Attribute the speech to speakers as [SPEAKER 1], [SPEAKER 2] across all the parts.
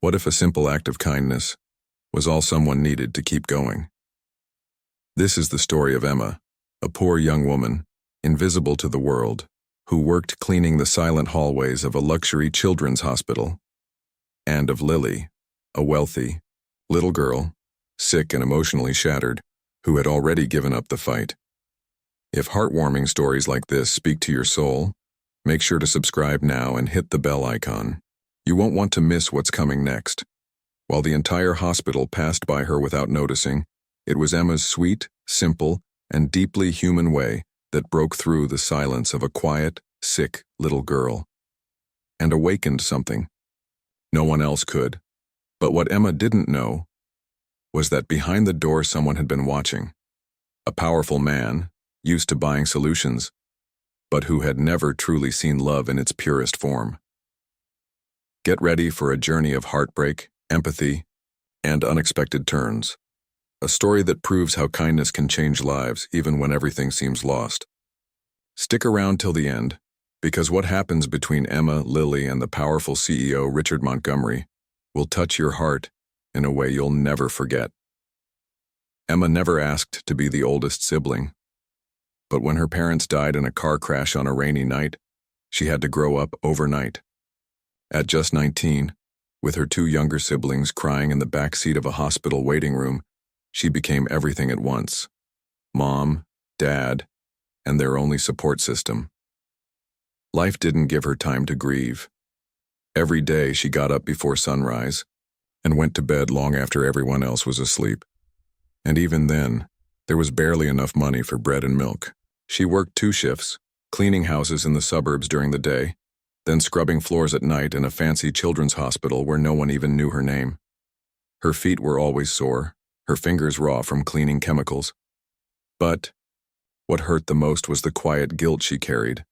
[SPEAKER 1] What if a simple act of kindness was all someone needed to keep going? This is the story of Emma, a poor young woman, invisible to the world, who worked cleaning the silent hallways of a luxury children's hospital, and of Lily, a wealthy, little girl, sick and emotionally shattered, who had already given up the fight. If heartwarming stories like this speak to your soul, make sure to subscribe now and hit the bell icon. You won't want to miss what's coming next. While the entire hospital passed by her without noticing, it was Emma's sweet, simple, and deeply human way that broke through the silence of a quiet, sick little girl and awakened something. No one else could. But what Emma didn't know was that behind the door someone had been watching. A powerful man, used to buying solutions, but who had never truly seen love in its purest form. Get ready for a journey of heartbreak, empathy, and unexpected turns. A story that proves how kindness can change lives even when everything seems lost. Stick around till the end, because what happens between Emma, Lily, and the powerful CEO Richard Montgomery will touch your heart in a way you'll never forget. Emma never asked to be the oldest sibling, but when her parents died in a car crash on a rainy night, she had to grow up overnight. At just 19, with her two younger siblings crying in the back seat of a hospital waiting room, she became everything at once: mom, dad, and their only support system. Life didn't give her time to grieve. Every day she got up before sunrise and went to bed long after everyone else was asleep. And even then, there was barely enough money for bread and milk. She worked 2 shifts, cleaning houses in the suburbs during the day, then scrubbing floors at night in a fancy children's hospital where no one even knew her name. Her feet were always sore, her fingers raw from cleaning chemicals. But what hurt the most was the quiet guilt she carried,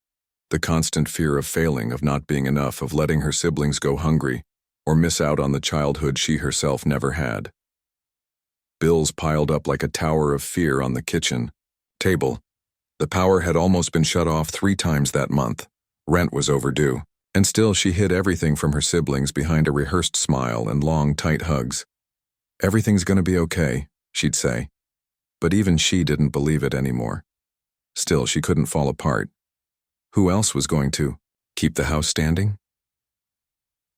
[SPEAKER 1] the constant fear of failing, of not being enough, of letting her siblings go hungry or miss out on the childhood she herself never had. Bills piled up like a tower of fear on the kitchen table. The power had almost been shut off 3 times that month. Rent was overdue, and still she hid everything from her siblings behind a rehearsed smile and long, tight hugs. "Everything's gonna be okay," she'd say. But even she didn't believe it anymore. Still, she couldn't fall apart. Who else was going to keep the house standing?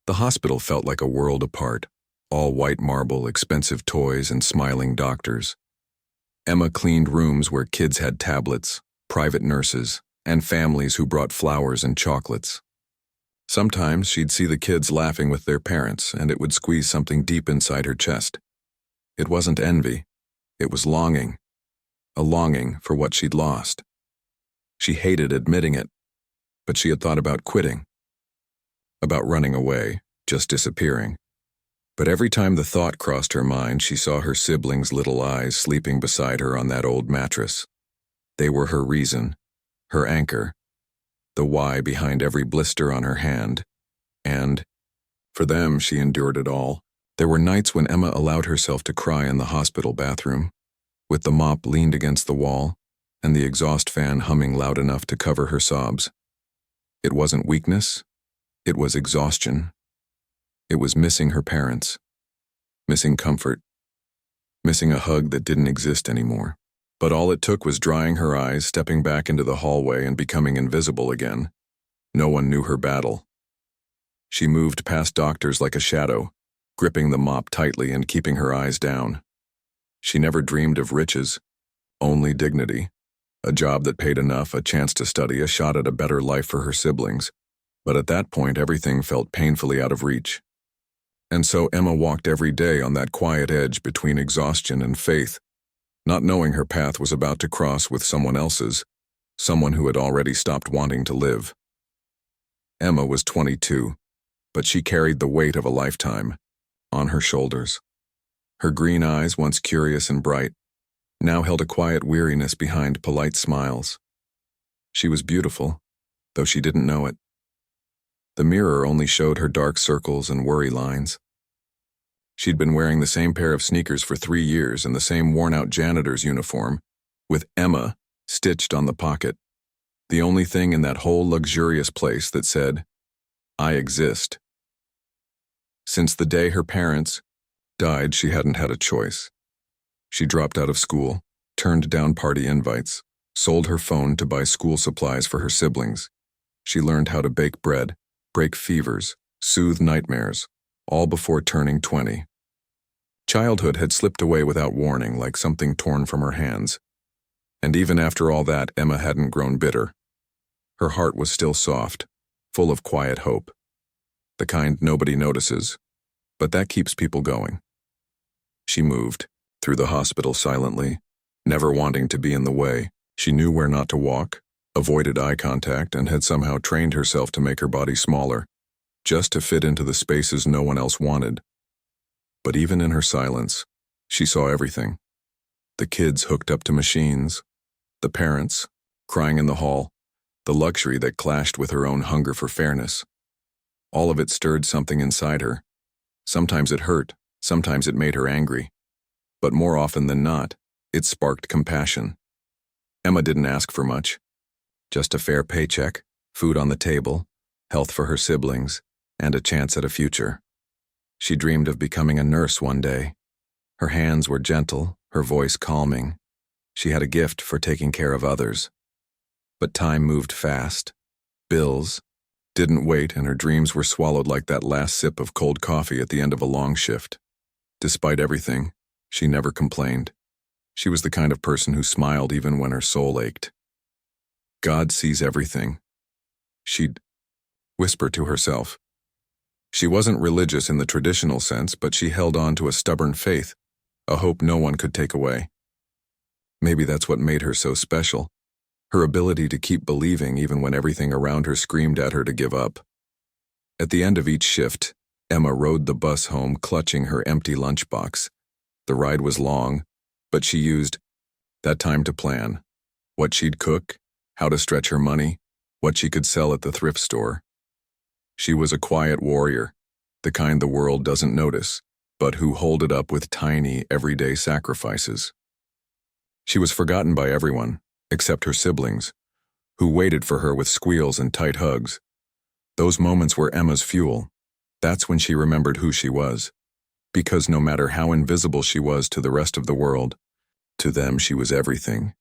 [SPEAKER 1] The hospital felt like a world apart, all white marble, expensive toys, and smiling doctors. Emma cleaned rooms where kids had tablets, private nurses, and families who brought flowers and chocolates. Sometimes she'd see the kids laughing with their parents, and it would squeeze something deep inside her chest. It wasn't envy, it was longing, a longing for what she'd lost. She hated admitting it, but she had thought about quitting, about running away, just disappearing. But every time the thought crossed her mind, she saw her siblings' little eyes sleeping beside her on that old mattress. They were her reason, her anchor, the why behind every blister on her hand. And for them, she endured it all. There were nights when Emma allowed herself to cry in the hospital bathroom, with the mop leaned against the wall and the exhaust fan humming loud enough to cover her sobs. It wasn't weakness, it was exhaustion. It was missing her parents, missing comfort, missing a hug that didn't exist anymore. But all it took was drying her eyes, stepping back into the hallway, and becoming invisible again. No one knew her battle. She moved past doctors like a shadow, gripping the mop tightly and keeping her eyes down. She never dreamed of riches, only dignity, a job that paid enough, a chance to study, a shot at a better life for her siblings. But at that point, everything felt painfully out of reach. And so Emma walked every day on that quiet edge between exhaustion and faith, not knowing her path was about to cross with someone else's, someone who had already stopped wanting to live. Emma was 22, but she carried the weight of a lifetime on her shoulders. Her green eyes, once curious and bright, now held a quiet weariness behind polite smiles. She was beautiful, though she didn't know it. The mirror only showed her dark circles and worry lines. She'd been wearing the same pair of sneakers for 3 years and the same worn-out janitor's uniform, with Emma stitched on the pocket, the only thing in that whole luxurious place that said, "I exist." Since the day her parents died, she hadn't had a choice. She dropped out of school, turned down party invites, sold her phone to buy school supplies for her siblings. She learned how to bake bread, break fevers, soothe nightmares, all before turning 20. Childhood had slipped away without warning, like something torn from her hands. And even after all that, Emma hadn't grown bitter. Her heart was still soft, full of quiet hope. The kind nobody notices, but that keeps people going. She moved through the hospital silently, never wanting to be in the way. She knew where not to walk, avoided eye contact, and had somehow trained herself to make her body smaller, just to fit into the spaces no one else wanted. But even in her silence, she saw everything. The kids hooked up to machines, the parents crying in the hall, the luxury that clashed with her own hunger for fairness. All of it stirred something inside her. Sometimes it hurt, sometimes it made her angry. But more often than not, it sparked compassion. Emma didn't ask for much. Just a fair paycheck, food on the table, health for her siblings, and a chance at a future. She dreamed of becoming a nurse one day. Her hands were gentle, her voice calming. She had a gift for taking care of others. But time moved fast. Bills didn't wait, and her dreams were swallowed like that last sip of cold coffee at the end of a long shift. Despite everything, she never complained. She was the kind of person who smiled even when her soul ached. God sees everything, she'd whisper to herself. She wasn't religious in the traditional sense, but she held on to a stubborn faith, a hope no one could take away. Maybe that's what made her so special, her ability to keep believing even when everything around her screamed at her to give up. At the end of each shift, Emma rode the bus home clutching her empty lunchbox. The ride was long, but she used that time to plan what she'd cook, how to stretch her money, what she could sell at the thrift store. She was a quiet warrior, the kind the world doesn't notice, but who hold it up with tiny, everyday sacrifices. She was forgotten by everyone, except her siblings, who waited for her with squeals and tight hugs. Those moments were Emma's fuel. That's when she remembered who she was. Because no matter how invisible she was to the rest of the world, to them she was everything.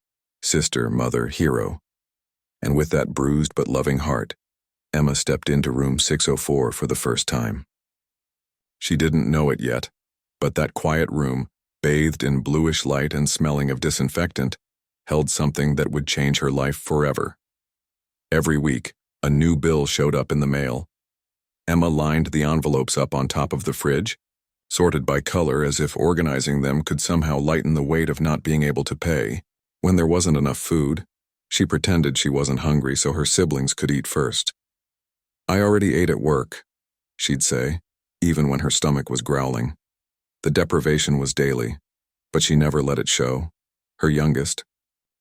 [SPEAKER 1] Sister, mother, hero. And with that bruised but loving heart, Emma stepped into room 604 for the first time. She didn't know it yet, but that quiet room, bathed in bluish light and smelling of disinfectant, held something that would change her life forever. Every week, a new bill showed up in the mail. Emma lined the envelopes up on top of the fridge, sorted by color as if organizing them could somehow lighten the weight of not being able to pay. When there wasn't enough food, she pretended she wasn't hungry so her siblings could eat first. "I already ate at work," she'd say, even when her stomach was growling. The deprivation was daily, but she never let it show. Her youngest,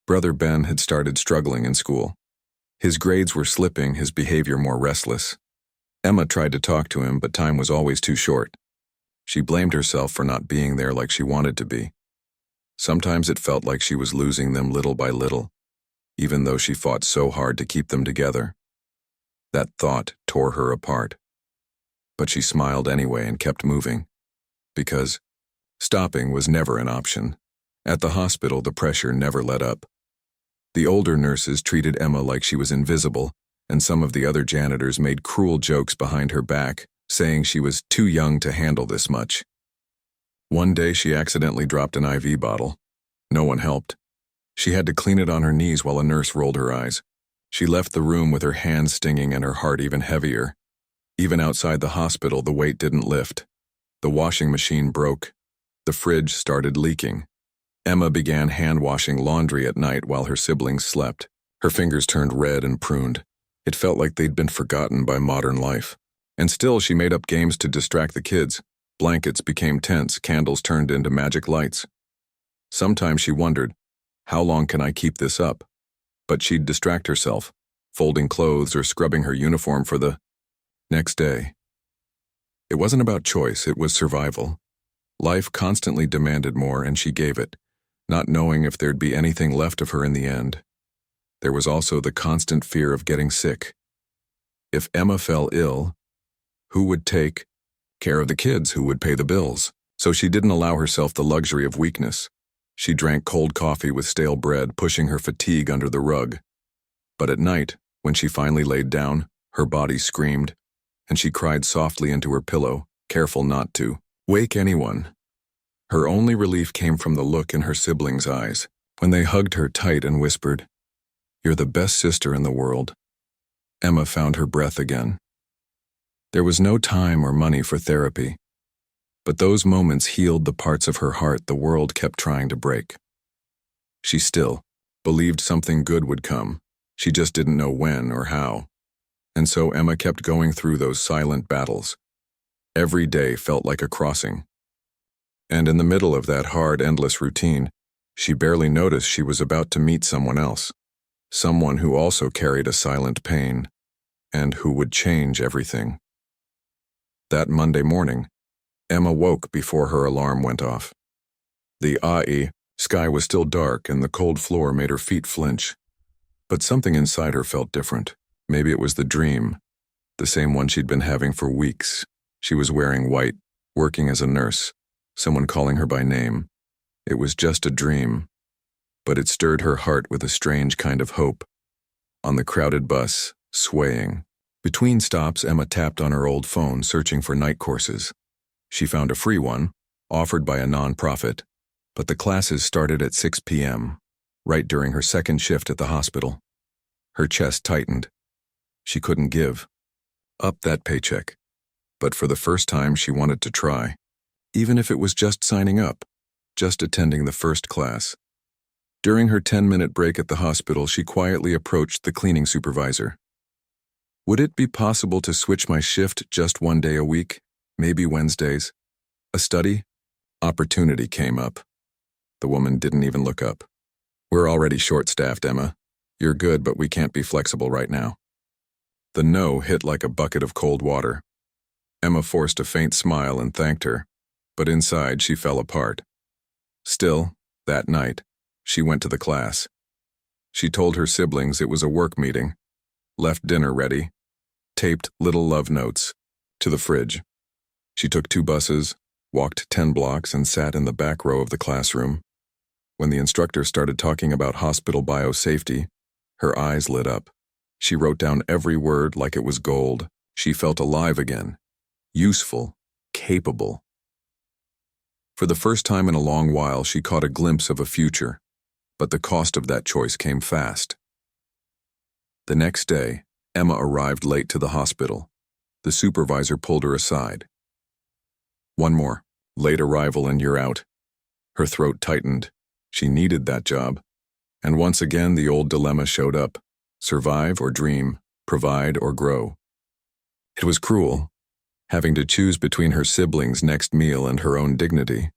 [SPEAKER 1] brother Ben, had started struggling in school. His grades were slipping, his behavior more restless. Emma tried to talk to him, but time was always too short. She blamed herself for not being there like she wanted to be. Sometimes it felt like she was losing them little by little, even though she fought so hard to keep them together. That thought tore her apart. But she smiled anyway and kept moving, because stopping was never an option. At the hospital, the pressure never let up. The older nurses treated Emma like she was invisible, and some of the other janitors made cruel jokes behind her back, saying she was too young to handle this much. One day she accidentally dropped an IV bottle. No one helped. She had to clean it on her knees while a nurse rolled her eyes. She left the room with her hands stinging and her heart even heavier. Even outside the hospital, the weight didn't lift. The washing machine broke. The fridge started leaking. Emma began hand-washing laundry at night while her siblings slept. Her fingers turned red and pruned. It felt like they'd been forgotten by modern life. And still, she made up games to distract the kids. Blankets became tents, candles turned into magic lights. Sometimes she wondered, how long can I keep this up? But she'd distract herself, folding clothes or scrubbing her uniform for the next day. It wasn't about choice, it was survival. Life constantly demanded more, and she gave it, not knowing if there'd be anything left of her in the end. There was also the constant fear of getting sick. If Emma fell ill, who would take care of the kids who would pay the bills. So she didn't allow herself the luxury of weakness. She drank cold coffee with stale bread, pushing her fatigue under the rug. But at night, when she finally laid down, her body screamed, and she cried softly into her pillow, careful not to wake anyone. Her only relief came from the look in her siblings' eyes, when they hugged her tight and whispered, "You're the best sister in the world." Emma found her breath again. There was no time or money for therapy, but those moments healed the parts of her heart the world kept trying to break. She still believed something good would come. She just didn't know when or how. And so Emma kept going through those silent battles. Every day felt like a crossing. And in the middle of that hard, endless routine, she barely noticed she was about to meet someone else. Someone who also carried a silent pain, and who would change everything. That Monday morning, Emma woke before her alarm went off. The sky was still dark and the cold floor made her feet flinch. But something inside her felt different. Maybe it was the dream, the same one she'd been having for weeks. She was wearing white, working as a nurse, someone calling her by name. It was just a dream, but it stirred her heart with a strange kind of hope. On the crowded bus, swaying. Between stops, Emma tapped on her old phone, searching for night courses. She found a free one, offered by a non-profit, but the classes started at 6 p.m., right during her second shift at the hospital. Her chest tightened. She couldn't give up that paycheck, but for the first time she wanted to try, even if it was just signing up, just attending the first class. During her 10-minute break at the hospital, she quietly approached the cleaning supervisor. "Would it be possible to switch my shift just one day a week, maybe Wednesdays? A study opportunity came up." The woman didn't even look up. "We're already short-staffed, Emma. You're good, but we can't be flexible right now." The no hit like a bucket of cold water. Emma forced a faint smile and thanked her, but inside she fell apart. Still, that night, she went to the class. She told her siblings it was a work meeting, left dinner ready, taped little love notes to the fridge. She took 2 buses, walked 10 blocks, and sat in the back row of the classroom. When the instructor started talking about hospital biosafety, her eyes lit up. She wrote down every word like it was gold. She felt alive again, useful, capable. For the first time in a long while, she caught a glimpse of a future, but the cost of that choice came fast. The next day, Emma arrived late to the hospital. The supervisor pulled her aside. "One more late arrival and you're out." Her throat tightened. She needed that job. And once again, the old dilemma showed up. Survive or dream, provide or grow. It was cruel, having to choose between her siblings' next meal and her own dignity.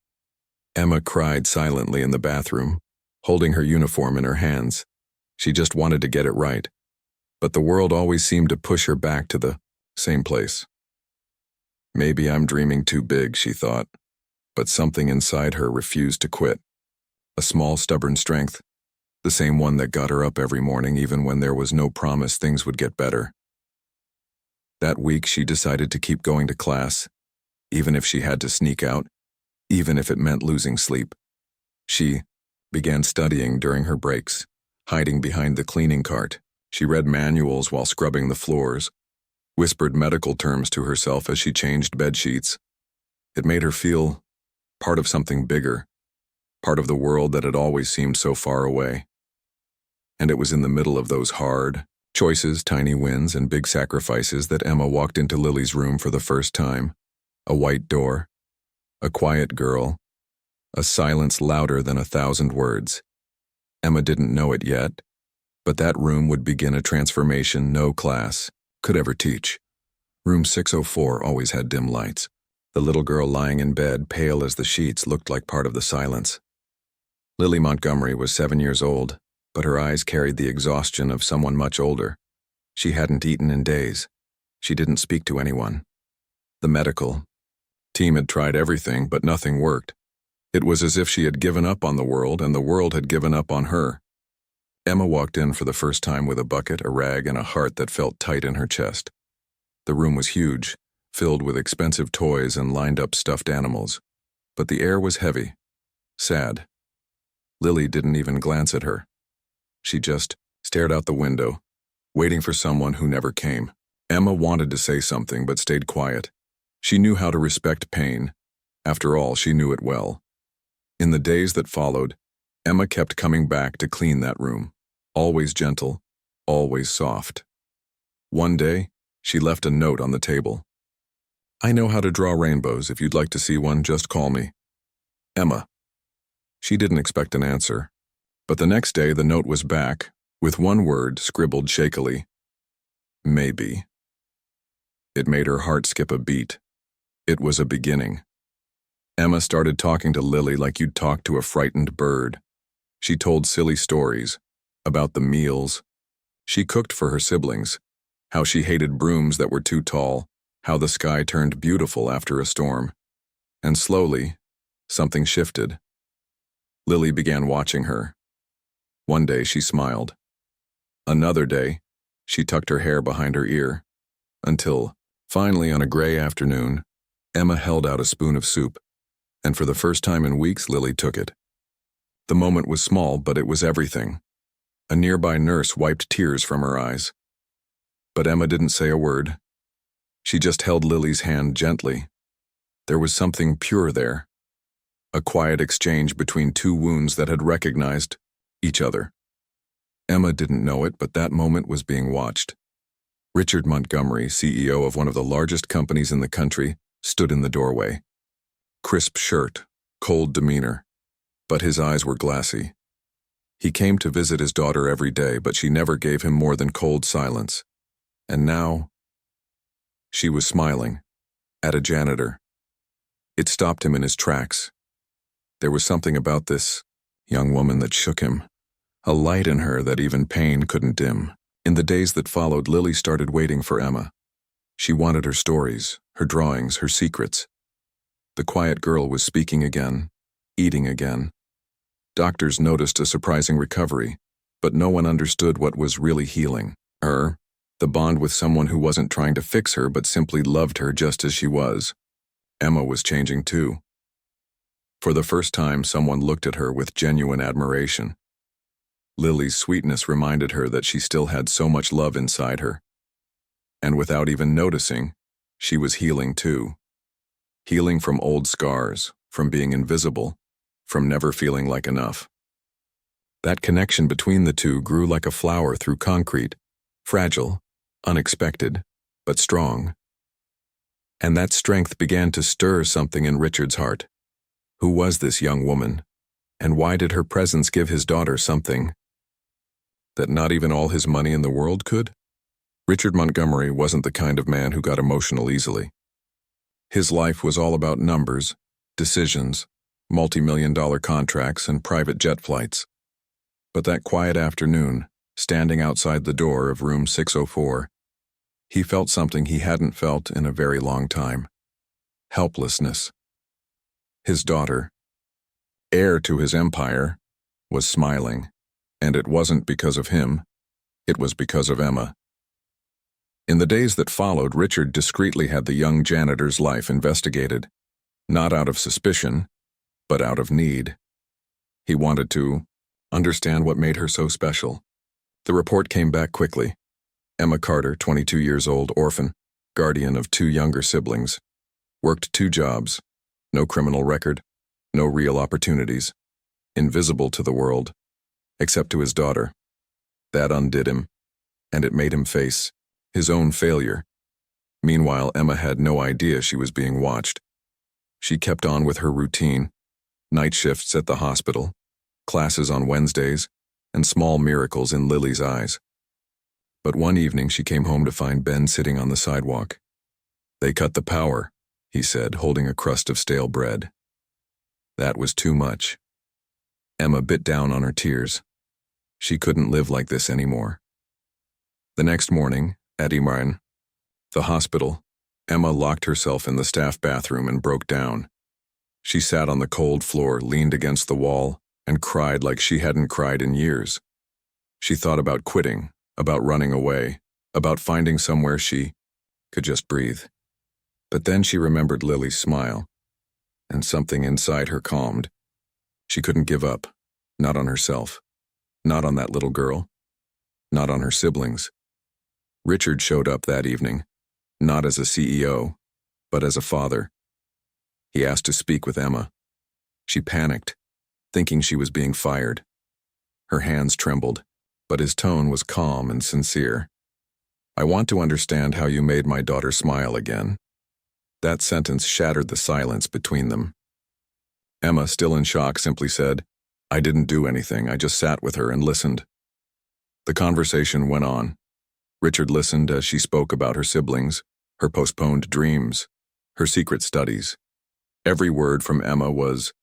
[SPEAKER 1] Emma cried silently in the bathroom, holding her uniform in her hands. She just wanted to get it right. But the world always seemed to push her back to the same place. Maybe I'm dreaming too big, she thought, but something inside her refused to quit. A small, stubborn strength, the same one that got her up every morning even when there was no promise things would get better. That week she decided to keep going to class, even if she had to sneak out, even if it meant losing sleep. She began studying during her breaks, hiding behind the cleaning cart. She read manuals while scrubbing the floors, whispered medical terms to herself as she changed bedsheets. It made her feel part of something bigger, part of the world that had always seemed so far away. And it was in the middle of those hard choices, tiny wins, and big sacrifices that Emma walked into Lily's room for the first time. A white door, a quiet girl, a silence louder than 1,000 words. Emma didn't know it yet, but that room would begin a transformation no class could ever teach. Room 604 always had dim lights. The little girl lying in bed, pale as the sheets, looked like part of the silence. Lily Montgomery was 7 years old, but her eyes carried the exhaustion of someone much older. She hadn't eaten in days. She didn't speak to anyone. The medical team had tried everything, but nothing worked. It was as if she had given up on the world and the world had given up on her. Emma walked in for the first time with a bucket, a rag, and a heart that felt tight in her chest. The room was huge, filled with expensive toys and lined-up stuffed animals. But the air was heavy, sad. Lily didn't even glance at her. She just stared out the window, waiting for someone who never came. Emma wanted to say something but stayed quiet. She knew how to respect pain. After all, she knew it well. In the days that followed, Emma kept coming back to clean that room. Always gentle, always soft. One day, she left a note on the table. "I know how to draw rainbows. If you'd like to see one, just call me. Emma." She didn't expect an answer. But the next day, the note was back, with one word scribbled shakily. Maybe. It made her heart skip a beat. It was a beginning. Emma started talking to Lily like you'd talk to a frightened bird. She told silly stories about the meals she cooked for her siblings, how she hated brooms that were too tall, how the sky turned beautiful after a storm. And slowly, something shifted. Lily began watching her. One day she smiled. Another day, she tucked her hair behind her ear. Until, finally on a gray afternoon, Emma held out a spoon of soup, and for the first time in weeks, Lily took it. The moment was small, but it was everything. A nearby nurse wiped tears from her eyes. But Emma didn't say a word. She just held Lily's hand gently. There was something pure there. A quiet exchange between two wounds that had recognized each other. Emma didn't know it, but that moment was being watched. Richard Montgomery, CEO of one of the largest companies in the country, stood in the doorway. Crisp shirt, cold demeanor, but his eyes were glassy. He came to visit his daughter every day, but she never gave him more than cold silence. And now, she was smiling at a janitor. It stopped him in his tracks. There was something about this young woman that shook him, a light in her that even pain couldn't dim. In the days that followed, Lily started waiting for Emma. She wanted her stories, her drawings, her secrets. The quiet girl was speaking again, eating again. Doctors noticed a surprising recovery, but no one understood what was really healing her, the bond with someone who wasn't trying to fix her but simply loved her just as she was. Emma was changing too. For the first time, someone looked at her with genuine admiration. Lily's sweetness reminded her that she still had so much love inside her. And without even noticing, she was healing too. Healing from old scars, from being invisible, from never feeling like enough. That connection between the two grew like a flower through concrete, fragile, unexpected, but strong. And that strength began to stir something in Richard's heart. Who was this young woman, and why did her presence give his daughter something that not even all his money in the world could? Richard Montgomery wasn't the kind of man who got emotional easily. His life was all about numbers, decisions, multi-million-dollar contracts, and private jet flights. But that quiet afternoon, standing outside the door of room 604, he felt something he hadn't felt in a very long time. Helplessness. His daughter, heir to his empire, was smiling, and it wasn't because of him, it was because of Emma. In the days that followed, Richard discreetly had the young janitor's life investigated, not out of suspicion, but out of need. He wanted to understand what made her so special. The report came back quickly. Emma Carter, 22 years old, orphan, guardian of two younger siblings, worked 2 jobs, no criminal record, no real opportunities, invisible to the world, except to his daughter. That undid him, and it made him face his own failure. Meanwhile, Emma had no idea she was being watched. She kept on with her routine, night shifts at the hospital, classes on Wednesdays, and small miracles in Lily's eyes. But one evening she came home to find Ben sitting on the sidewalk. "They cut the power," he said, holding a crust of stale bread. That was too much. Emma bit down on her tears. She couldn't live like this anymore. The next morning, at Imran, the hospital, Emma locked herself in the staff bathroom and broke down. She sat on the cold floor, leaned against the wall, and cried like she hadn't cried in years. She thought about quitting, about running away, about finding somewhere she could just breathe. But then she remembered Lily's smile, and something inside her calmed. She couldn't give up, not on herself, not on that little girl, not on her siblings. Richard showed up that evening, not as a CEO, but as a father. He asked to speak with Emma. She panicked, thinking she was being fired. Her hands trembled, but his tone was calm and sincere. "I want to understand how you made my daughter smile again." That sentence shattered the silence between them. Emma, still in shock, simply said, "I didn't do anything, I just sat with her and listened." The conversation went on. Richard listened as she spoke about her siblings, her postponed dreams, her secret studies. Every word from Emma was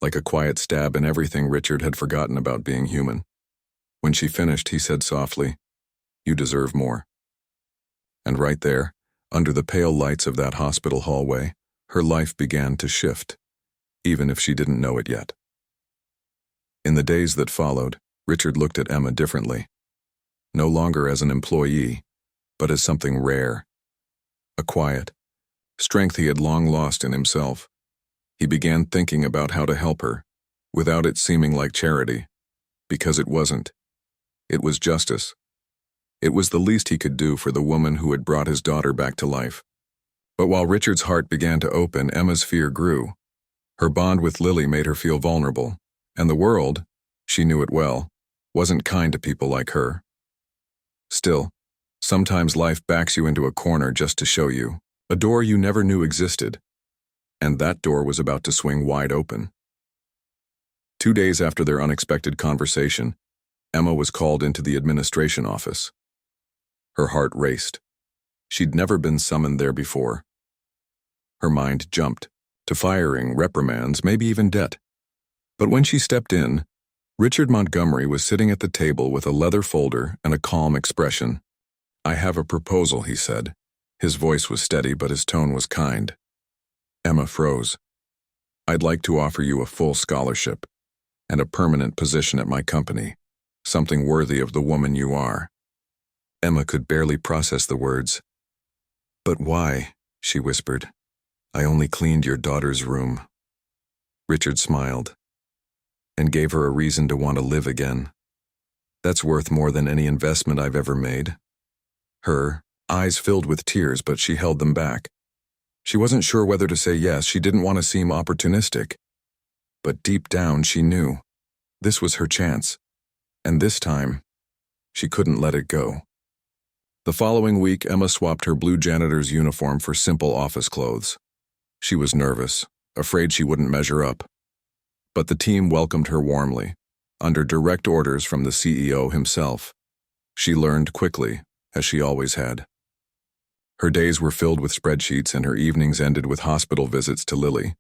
[SPEAKER 1] like a quiet stab in everything Richard had forgotten about being human. When she finished, he said softly, "You deserve more." And right there, under the pale lights of that hospital hallway, her life began to shift, even if she didn't know it yet. In the days that followed, Richard looked at Emma differently. No longer as an employee, but as something rare. A quiet strength he had long lost in himself. He began thinking about how to help her, without it seeming like charity, because it wasn't. It was justice. It was the least he could do for the woman who had brought his daughter back to life. But while Richard's heart began to open, Emma's fear grew. Her bond with Lily made her feel vulnerable, and the world, she knew it well, wasn't kind to people like her. Still, sometimes life backs you into a corner just to show you a door you never knew existed, and that door was about to swing wide open. 2 days after their unexpected conversation, Emma was called into the administration office. Her heart raced. She'd never been summoned there before. Her mind jumped to firing, reprimands, maybe even debt. But when she stepped in, Richard Montgomery was sitting at the table with a leather folder and a calm expression. "I have a proposal," he said. His voice was steady, but his tone was kind. Emma froze. "I'd like to offer you a full scholarship and a permanent position at my company, something worthy of the woman you are." Emma could barely process the words. "But why?" she whispered. "I only cleaned your daughter's room." Richard smiled and gave her a reason to want to live again. "That's worth more than any investment I've ever made." Her eyes filled with tears, but she held them back. She wasn't sure whether to say yes. She didn't want to seem opportunistic. But deep down she knew this was her chance, and this time she couldn't let it go. The following week, Emma swapped her blue janitor's uniform for simple office clothes. She was nervous, afraid she wouldn't measure up. But the team welcomed her warmly, under direct orders from the CEO himself. She learned quickly, as she always had. Her days were filled with spreadsheets, and her evenings ended with hospital visits to Lily.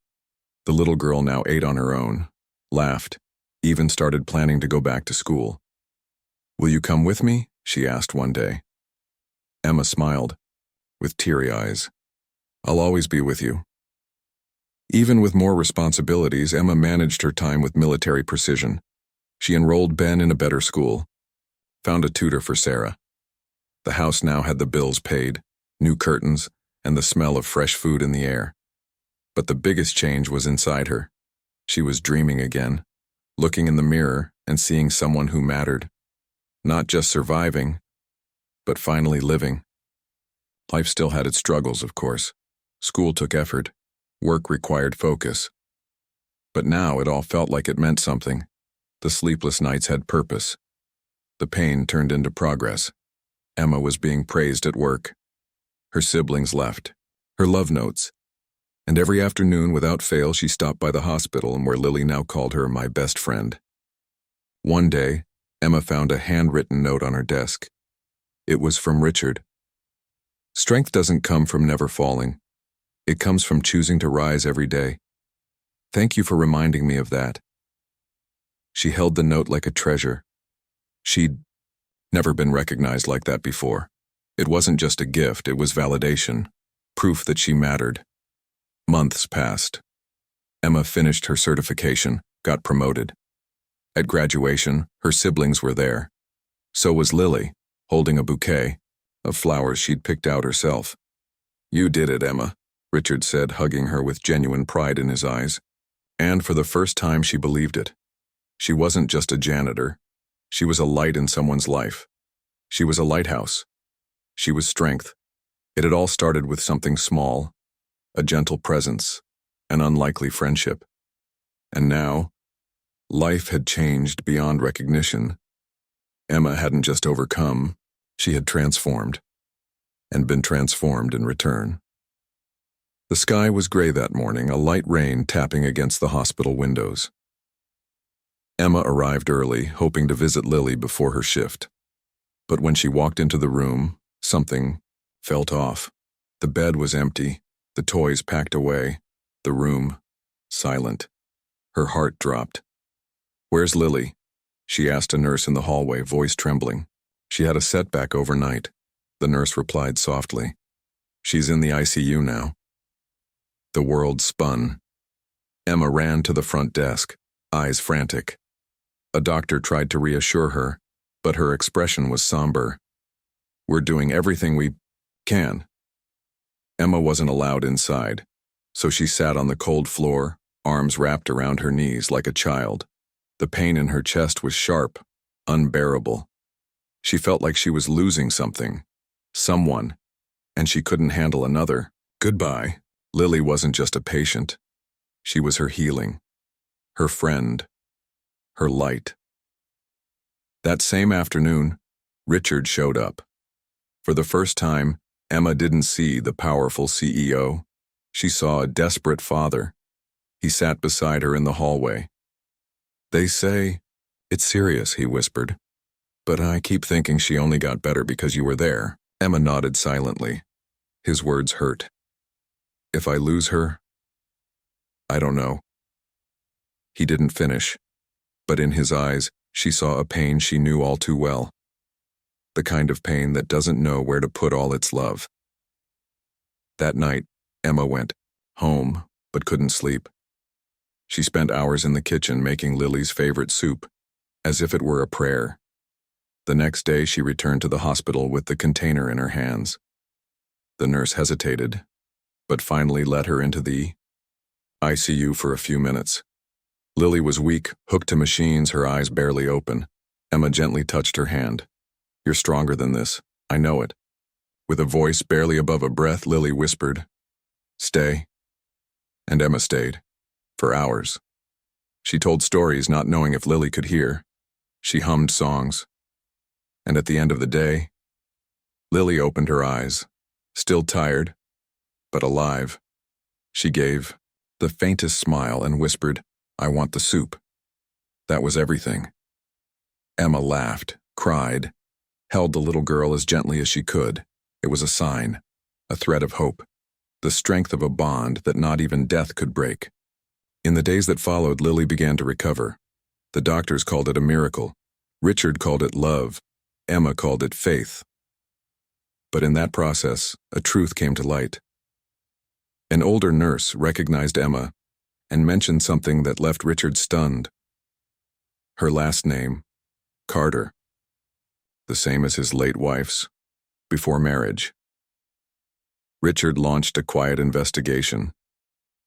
[SPEAKER 1] The little girl now ate on her own, laughed, even started planning to go back to school. "Will you come with me?" she asked one day. Emma smiled, with teary eyes. "I'll always be with you." Even with more responsibilities, Emma managed her time with military precision. She enrolled Ben in a better school, found a tutor for Sarah. The house now had the bills paid, new curtains, and the smell of fresh food in the air. But the biggest change was inside her. She was dreaming again, looking in the mirror and seeing someone who mattered. Not just surviving, but finally living. Life still had its struggles, of course. School took effort. Work required focus. But now it all felt like it meant something. The sleepless nights had purpose. The pain turned into progress. Emma was being praised at work. Her siblings left, her love notes. And every afternoon, without fail, she stopped by the hospital, and where Lily now called her my best friend. One day, Emma found a handwritten note on her desk. It was from Richard. "Strength doesn't come from never falling. It comes from choosing to rise every day. Thank you for reminding me of that." She held the note like a treasure. She'd never been recognized like that before. It wasn't just a gift, it was validation, proof that she mattered. Months passed. Emma finished her certification, got promoted. At graduation, her siblings were there. So was Lily, holding a bouquet of flowers she'd picked out herself. "You did it, Emma," Richard said, hugging her with genuine pride in his eyes. And for the first time she believed it. She wasn't just a janitor. She was a light in someone's life. She was a lighthouse. She was strength. It had all started with something small, a gentle presence, an unlikely friendship. And now, life had changed beyond recognition. Emma hadn't just overcome, she had transformed, and been transformed in return. The sky was gray that morning, a light rain tapping against the hospital windows. Emma arrived early, hoping to visit Lily before her shift. But when she walked into the room, something felt off. The bed was empty, the toys packed away, the room silent. Her heart dropped. "Where's Lily?" she asked a nurse in the hallway, voice trembling. "She had a setback overnight," the nurse replied softly. "She's in the ICU now." The world spun. Emma ran to the front desk, eyes frantic. A doctor tried to reassure her, but her expression was somber. "We're doing everything we can." Emma wasn't allowed inside, so she sat on the cold floor, arms wrapped around her knees like a child. The pain in her chest was sharp, unbearable. She felt like she was losing something, someone, and she couldn't handle another. Goodbye. Lily wasn't just a patient. She was her healing, her friend, her light. That same afternoon, Richard showed up. For the first time, Emma didn't see the powerful CEO. She saw a desperate father. He sat beside her in the hallway. "They say it's serious," he whispered. "But I keep thinking she only got better because you were there." Emma nodded silently. His words hurt. "If I lose her, I don't know." He didn't finish, but in his eyes, she saw a pain she knew all too well. The kind of pain that doesn't know where to put all its love. That night, Emma went home, but couldn't sleep. She spent hours in the kitchen making Lily's favorite soup, as if it were a prayer. The next day, she returned to the hospital with the container in her hands. The nurse hesitated, but finally let her into the ICU for a few minutes. Lily was weak, hooked to machines, her eyes barely open. Emma gently touched her hand. "You're stronger than this. I know it." With a voice barely above a breath, Lily whispered, "Stay." And Emma stayed. For hours. She told stories, not knowing if Lily could hear. She hummed songs. And at the end of the day, Lily opened her eyes, still tired, but alive. She gave the faintest smile and whispered, "I want the soup." That was everything. Emma laughed, cried, held the little girl as gently as she could. It was a sign, a thread of hope, the strength of a bond that not even death could break. In the days that followed, Lily began to recover. The doctors called it a miracle. Richard called it love. Emma called it faith. But in that process, a truth came to light. An older nurse recognized Emma and mentioned something that left Richard stunned. Her last name, Carter, the same as his late wife's, before marriage. Richard launched a quiet investigation.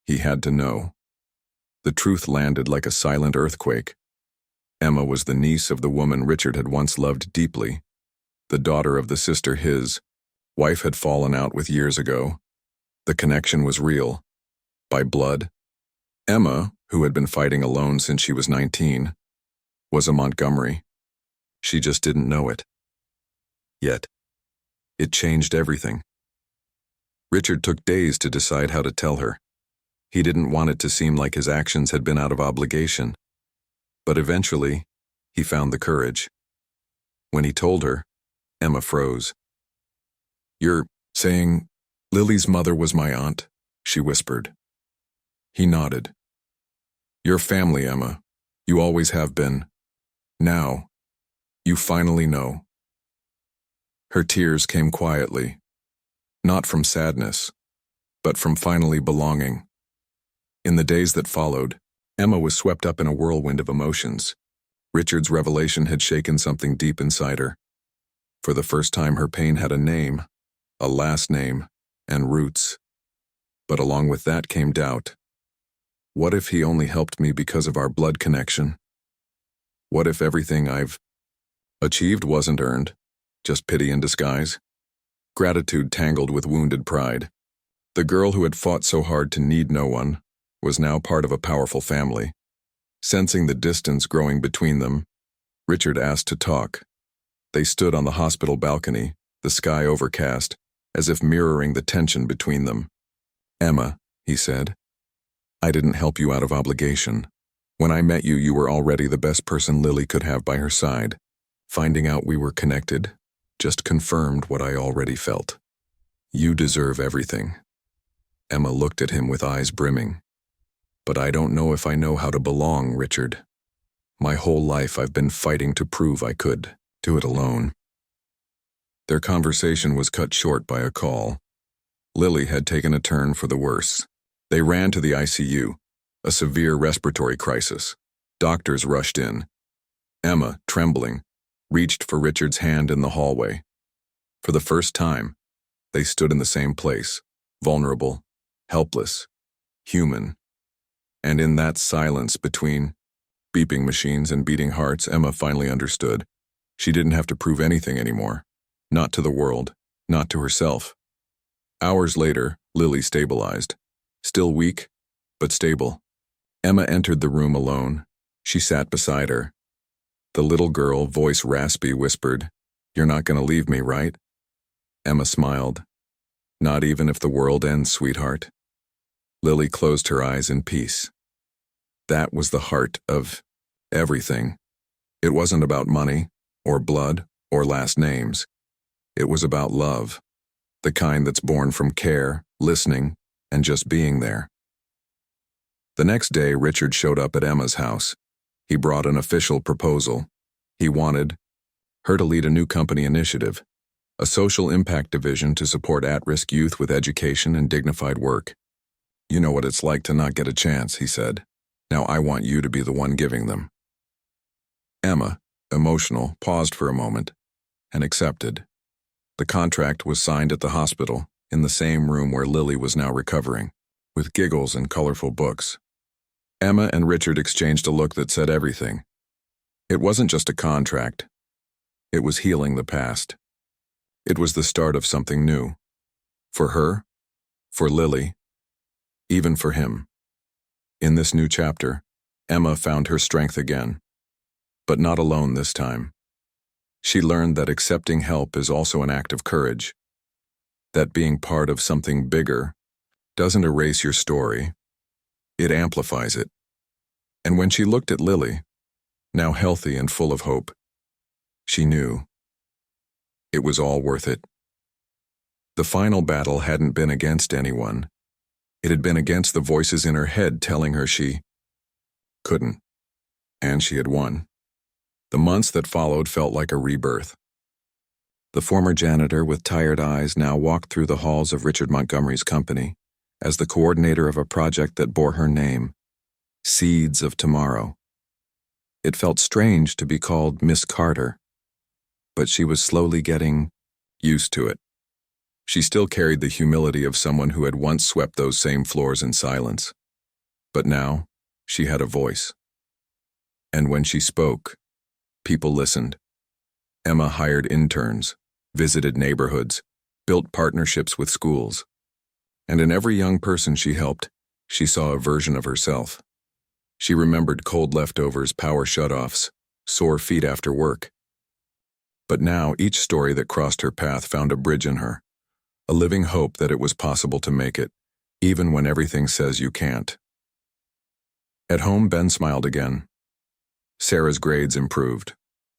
[SPEAKER 1] He had to know. The truth landed like a silent earthquake. Emma was the niece of the woman Richard had once loved deeply, the daughter of the sister his wife had fallen out with years ago. The connection was real, by blood. Emma, who had been fighting alone since she was 19, was a Montgomery. She just didn't know it. Yet, it changed everything. Richard took days to decide how to tell her. He didn't want it to seem like his actions had been out of obligation. But eventually, he found the courage. When he told her, Emma froze. "You're saying Lily's mother was my aunt?" she whispered. He nodded. "Your family, Emma. You always have been. Now, you finally know." Her tears came quietly, not from sadness, but from finally belonging. In the days that followed, Emma was swept up in a whirlwind of emotions. Richard's revelation had shaken something deep inside her. For the first time, her pain had a name, a last name, and roots. But along with that came doubt. What if he only helped me because of our blood connection? What if everything I've achieved wasn't earned, just pity in disguise? Gratitude tangled with wounded pride. The girl who had fought so hard to need no one was now part of a powerful family. Sensing the distance growing between them, Richard asked to talk. They stood on the hospital balcony, the sky overcast, as if mirroring the tension between them. "Emma," he said, "I didn't help you out of obligation. When I met you, you were already the best person Lily could have by her side. Finding out we were connected just confirmed what I already felt. You deserve everything." Emma looked at him with eyes brimming. "But I don't know if I know how to belong, Richard. My whole life I've been fighting to prove I could do it alone." Their conversation was cut short by a call. Lily had taken a turn for the worse. They ran to the ICU, a severe respiratory crisis. Doctors rushed in. Emma, trembling, reached for Richard's hand in the hallway. For the first time, they stood in the same place, vulnerable, helpless, human. And in that silence between beeping machines and beating hearts, Emma finally understood. She didn't have to prove anything anymore. Not to the world, not to herself. Hours later, Lily stabilized. Still weak, but stable. Emma entered the room alone. She sat beside her. The little girl, voice raspy, whispered, "You're not going to leave me, right?" Emma smiled. "Not even if the world ends, sweetheart." Lily closed her eyes in peace. That was the heart of everything. It wasn't about money, or blood, or last names. It was about love, the kind that's born from care, listening, and just being there. The next day, Richard showed up at Emma's house. He brought an official proposal. He wanted her to lead a new company initiative, a social impact division to support at-risk youth with education and dignified work. "You know what it's like to not get a chance," he said. "Now I want you to be the one giving them." Emma, emotional, paused for a moment and accepted. The contract was signed at the hospital, in the same room where Lily was now recovering, with giggles and colorful books. Emma and Richard exchanged a look that said everything. It wasn't just a contract. It was healing the past. It was the start of something new. For her, for Lily, even for him. In this new chapter, Emma found her strength again. But not alone this time. She learned that accepting help is also an act of courage. That being part of something bigger doesn't erase your story. It amplifies it. And when she looked at Lily, now healthy and full of hope, she knew it was all worth it. The final battle hadn't been against anyone. It had been against the voices in her head telling her she couldn't. And she had won. The months that followed felt like a rebirth. The former janitor with tired eyes now walked through the halls of Richard Montgomery's company as the coordinator of a project that bore her name, Seeds of Tomorrow. It felt strange to be called Miss Carter, but she was slowly getting used to it. She still carried the humility of someone who had once swept those same floors in silence. But now, she had a voice. And when she spoke, people listened. Emma hired interns, visited neighborhoods, built partnerships with schools. And in every young person she helped, she saw a version of herself. She remembered cold leftovers, power shutoffs, sore feet after work. But now each story that crossed her path found a bridge in her, a living hope that it was possible to make it, even when everything says you can't. At home, Ben smiled again. Sarah's grades improved.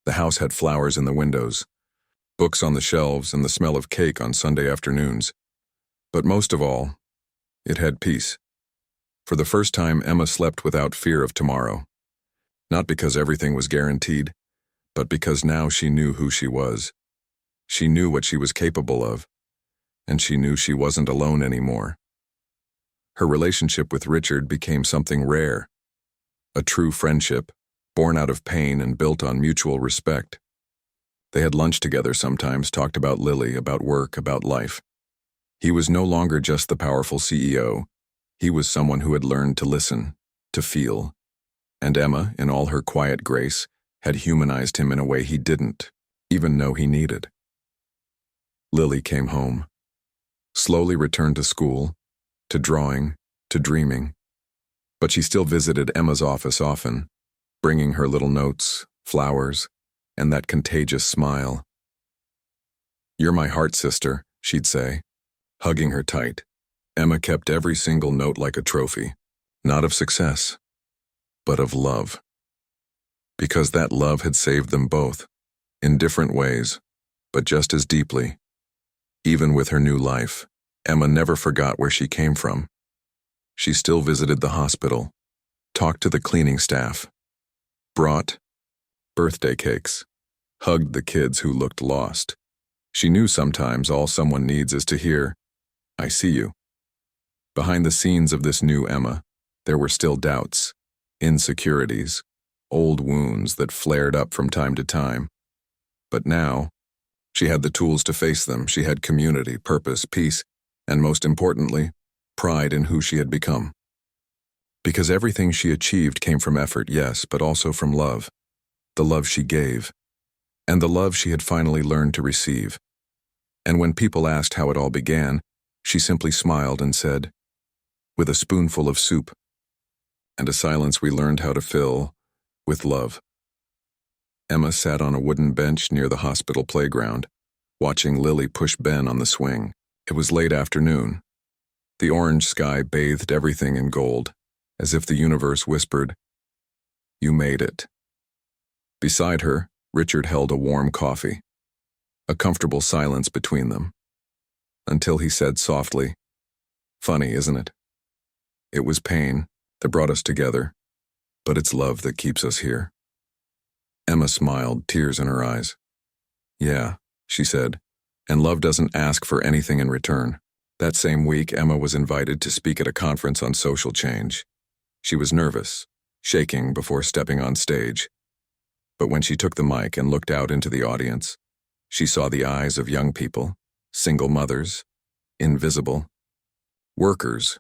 [SPEAKER 1] The house had flowers in the windows, books on the shelves, and the smell of cake on Sunday afternoons. But most of all, it had peace. For the first time, Emma slept without fear of tomorrow. Not because everything was guaranteed, but because now she knew who she was. She knew what she was capable of, and she knew she wasn't alone anymore. Her relationship with Richard became something rare, a true friendship, born out of pain and built on mutual respect. They had lunch together sometimes, talked about Lily, about work, about life. He was no longer just the powerful CEO. He was someone who had learned to listen, to feel, and Emma, in all her quiet grace, had humanized him in a way he didn't even know he needed. Lily came home, slowly returned to school, to drawing, to dreaming, but she still visited Emma's office often, bringing her little notes, flowers, and that contagious smile. "You're my heart, sister," she'd say, hugging her tight. Emma kept every single note like a trophy, not of success, but of love. Because that love had saved them both, in different ways, but just as deeply. Even with her new life, Emma never forgot where she came from. She still visited the hospital, talked to the cleaning staff, brought birthday cakes, hugged the kids who looked lost. She knew sometimes all someone needs is to hear, "I see you." Behind the scenes of this new Emma, there were still doubts, insecurities, old wounds that flared up from time to time. But now, she had the tools to face them. She had community, purpose, peace, and most importantly, pride in who she had become. Because everything she achieved came from effort, yes, but also from love. The love she gave, and the love she had finally learned to receive. And when people asked how it all began, she simply smiled and said, "With a spoonful of soup," and a silence we learned how to fill with love. Emma sat on a wooden bench near the hospital playground, watching Lily push Ben on the swing. It was late afternoon. The orange sky bathed everything in gold, as if the universe whispered, "You made it." Beside her, Richard held a warm coffee, a comfortable silence between them, until he said softly, "Funny, isn't it? It was pain that brought us together, but it's love that keeps us here." Emma smiled, tears in her eyes. "Yeah," she said, "and love doesn't ask for anything in return." That same week, Emma was invited to speak at a conference on social change. She was nervous, shaking before stepping on stage. But when she took the mic and looked out into the audience, she saw the eyes of young people, single mothers, invisible, workers,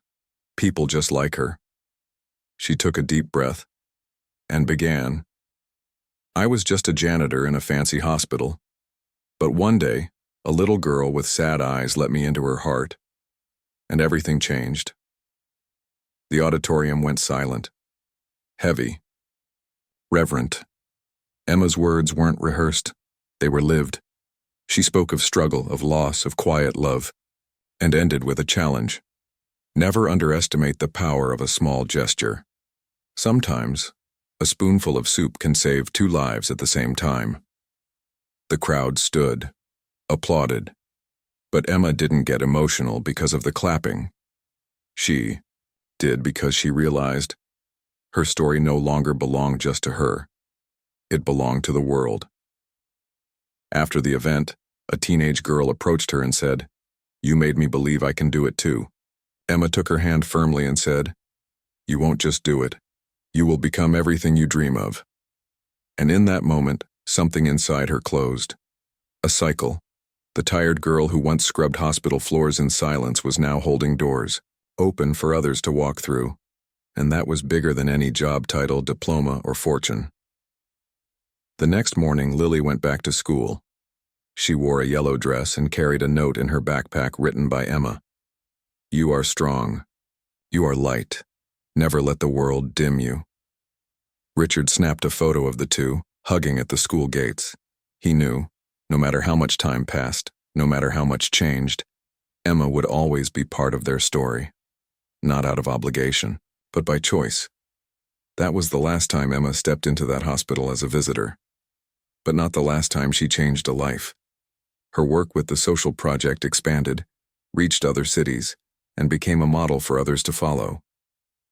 [SPEAKER 1] people just like her. She took a deep breath and began, "I was just a janitor in a fancy hospital, but one day, a little girl with sad eyes let me into her heart, and everything changed." The auditorium went silent, heavy, reverent. Emma's words weren't rehearsed, they were lived. She spoke of struggle, of loss, of quiet love, and ended with a challenge. Never underestimate the power of a small gesture. Sometimes, a spoonful of soup can save two lives at the same time. The crowd stood, applauded, but Emma didn't get emotional because of the clapping. She did because she realized her story no longer belonged just to her. It belonged to the world. After the event, a teenage girl approached her and said, "You made me believe I can do it too." Emma took her hand firmly and said, "You won't just do it. You will become everything you dream of." And in that moment, something inside her closed. A cycle. The tired girl who once scrubbed hospital floors in silence was now holding doors, open for others to walk through. And that was bigger than any job title, diploma, or fortune. The next morning, Lily went back to school. She wore a yellow dress and carried a note in her backpack written by Emma. "You are strong. You are light. Never let the world dim you." Richard snapped a photo of the two, hugging at the school gates. He knew, no matter how much time passed, no matter how much changed, Emma would always be part of their story. Not out of obligation, but by choice. That was the last time Emma stepped into that hospital as a visitor. But not the last time she changed a life. Her work with the social project expanded, reached other cities, and became a model for others to follow.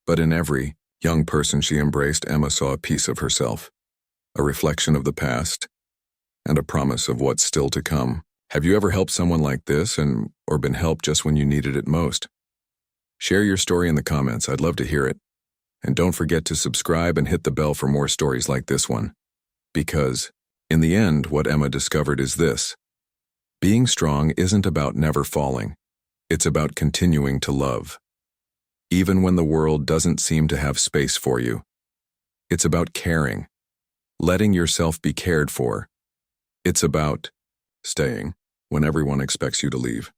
[SPEAKER 1] But in every young person she embraced, Emma saw a piece of herself, a reflection of the past, and a promise of what's still to come. Have you ever helped someone like this or been helped just when you needed it most? Share your story in the comments. I'd love to hear it. And don't forget to subscribe and hit the bell for more stories like this one. Because, in the end, what Emma discovered is this: being strong isn't about never falling. It's about continuing to love. even when the world doesn't seem to have space for you. It's about caring, letting yourself be cared for. It's about staying when everyone expects you to leave.